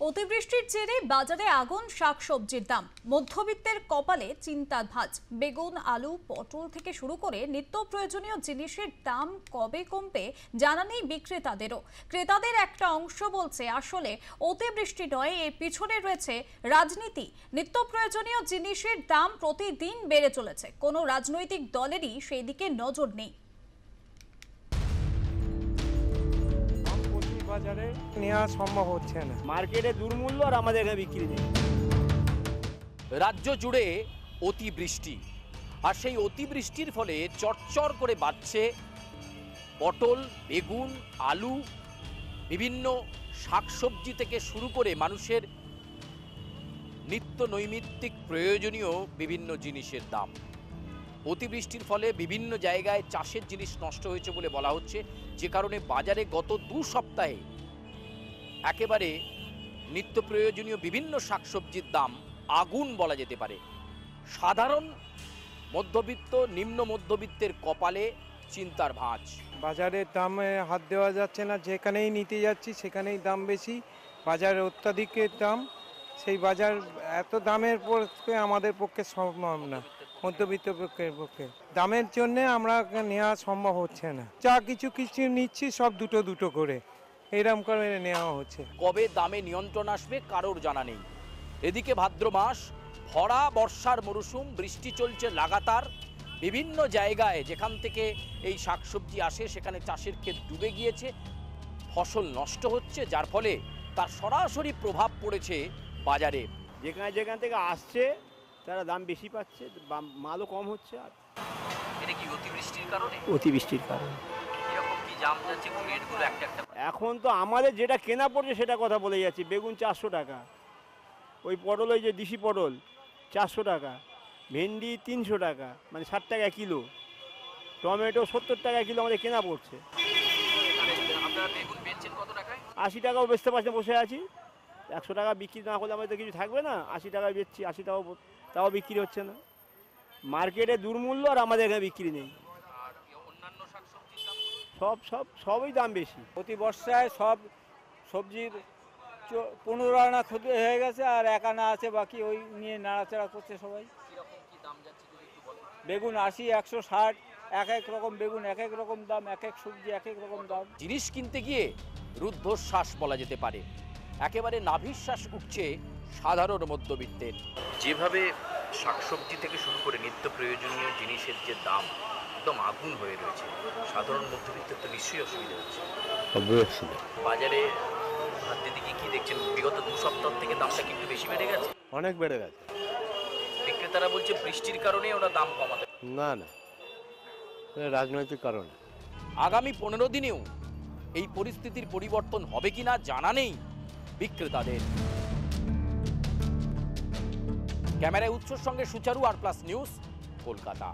অতিবৃষ্টির জেরে বাজারে আগুন শাকসবজির দাম, মধ্যবিত্তের কপালে চিন্তার ভাঁজ। বেগুন, আলু, পটল থেকে শুরু করে নিত্য প্রয়োজনীয় জিনিসের দাম কবে কমবে জানা নেই বিক্রেতাদেরও। ক্রেতাদের একটা অংশ বলছে আসলে অতিবৃষ্টি নয়, এর পিছনে রয়েছে রাজনীতি। নিত্য প্রয়োজনীয় জিনিসের দাম প্রতিদিন বেড়ে চলেছে, কোনো রাজনৈতিক দলেরই সেই দিকে নজর নেই। বাজারে নেওয়া সম্ভব হচ্ছে না, মার্কেটে দুর্মূল্য আর আমাদের এখানে বিক্রি নেই। রাজ্য জুড়ে অতিবৃষ্টি, আর সেই অতিবৃষ্টির ফলে চরচর করে বাড়ছে পটল, বেগুন, আলু, বিভিন্ন শাকসবজি থেকে শুরু করে মানুষের নিত্য নৈমিত্তিক প্রয়োজনীয় বিভিন্ন জিনিসের দাম। অতিবৃষ্টির ফলে বিভিন্ন জায়গায় চাষের জিনিস নষ্ট হয়েছে বলে বলা হচ্ছে, যে কারণে বাজারে গত 2 সপ্তাহে একেবারে নিত্য প্রয়োজনীয় বিভিন্ন শাকসবজির দাম আগুন বলা যেতে পারে। সাধারণ মধ্যবিত্ত, নিম্ন মধ্যবিত্তের কপালে চিন্তার ভাঁজ। বাজারের দামে হাত দেওয়া যাচ্ছে না, যেখানেই নিতে যাচ্ছি সেখানেই দাম বেশি, বাজারে অত্যাধিকের দাম। সেই বাজার এত দামের পক্ষে আমাদের পক্ষে সম্ভব না, মধ্যবিত্ত পক্ষের পক্ষে দামের জন্য আমরা নেওয়া সম্ভব হচ্ছে না। যা কিছু কিছু নিচ্ছি সব দুটো করে এরকম করে নেওয়া হচ্ছে। কবে দামে নিয়ন্ত্রণ আসবে কারোর জানা নেই। এদিকে ভাদ্র মাস, ভরা বর্ষার মরশুম, বৃষ্টি চলছে লাগাতার। বিভিন্ন জায়গায় যেখান থেকে এই শাকসবজি আসে সেখানে চাষের ক্ষেত ডুবে গিয়েছে, ফসল নষ্ট হচ্ছে, যার ফলে তার সরাসরি প্রভাব পড়েছে বাজারে। যেখান থেকে আসছে তারা দাম বেশি পাচ্ছে, মালও কম হচ্ছে। আর এটা কি অতিবৃষ্টির কারণে? অতিবৃষ্টির কারণে এরকম কি জাম যাচ্ছে রেটগুলো একটা এখন তো আমাদের যেটা কেনা পড়ছে সেটা কথা বলে যাচ্ছি। বেগুন 400 টাকা, ওই পটল, ওই যে দেশি পটল 400 টাকা, ভেন্ডি 300 টাকা, মানে 60 টাকা কিলো, টমেটো 70 টাকা কিলো আমাদের কেনা পড়ছে। আপনারা বেগুন বেচছেন কত টাকায়? 80 টাকাও বেচতে পারছে, বসে আছি। 100 টাকা বিক্রি না করলে আমাদের কিছু থাকবে না। 80 টাকায় বেচছি, 80 টাকাও তাও বিক্রি হচ্ছে না। মার্কেটে দুর্মূল্য আর আমাদের এখানে বিক্রি নেই। সবই দাম বেশি। প্রতি বর্ষায় সব সবজির 15 আনা ক্ষতি হয়ে গেছে, আর 1 আনা আছে বাকি, ওই নিয়ে নাড়াচাড়া করছে সবাই। বেগুন 80, 160, এক রকম বেগুন, এক রকম দাম, এক সবজি এক রকম দাম। জিনিস কিনতে গিয়ে রুদ্ধশ্বাস বলা যেতে পারে, একেবারে নাভিশ্বাস উঠছে সাধারণ মধ্যবিত্তের। যেভাবে শাকসবজি থেকে শুরু করে নিত্য প্রয়োজনীয় জিনিসের যে দাম একদম আগুন হয়ে রয়েছে, সাধারণ মধ্যবিত্তের তো নিশ্চয়ই অসুবিধা হচ্ছে। বাজারে হাতের দিকে কি দেখছেন? বিগত 2 সপ্তাহ থেকে দামটা কিন্তু বেশি বেড়ে গেছে, অনেক বেড়ে গেছে। বিক্রেতারা বলছে বৃষ্টির কারণে ওরা দাম কমাতে। না, রাজনৈতিক কারণে। আগামী 15 দিনেও এই পরিস্থিতির পরিবর্তন হবে কিনা জানা নেই বিক্রেতাদের। ক্যামেরায় উৎসর সঙ্গে সুচারু, আর প্লাস নিউজ, কলকাতা।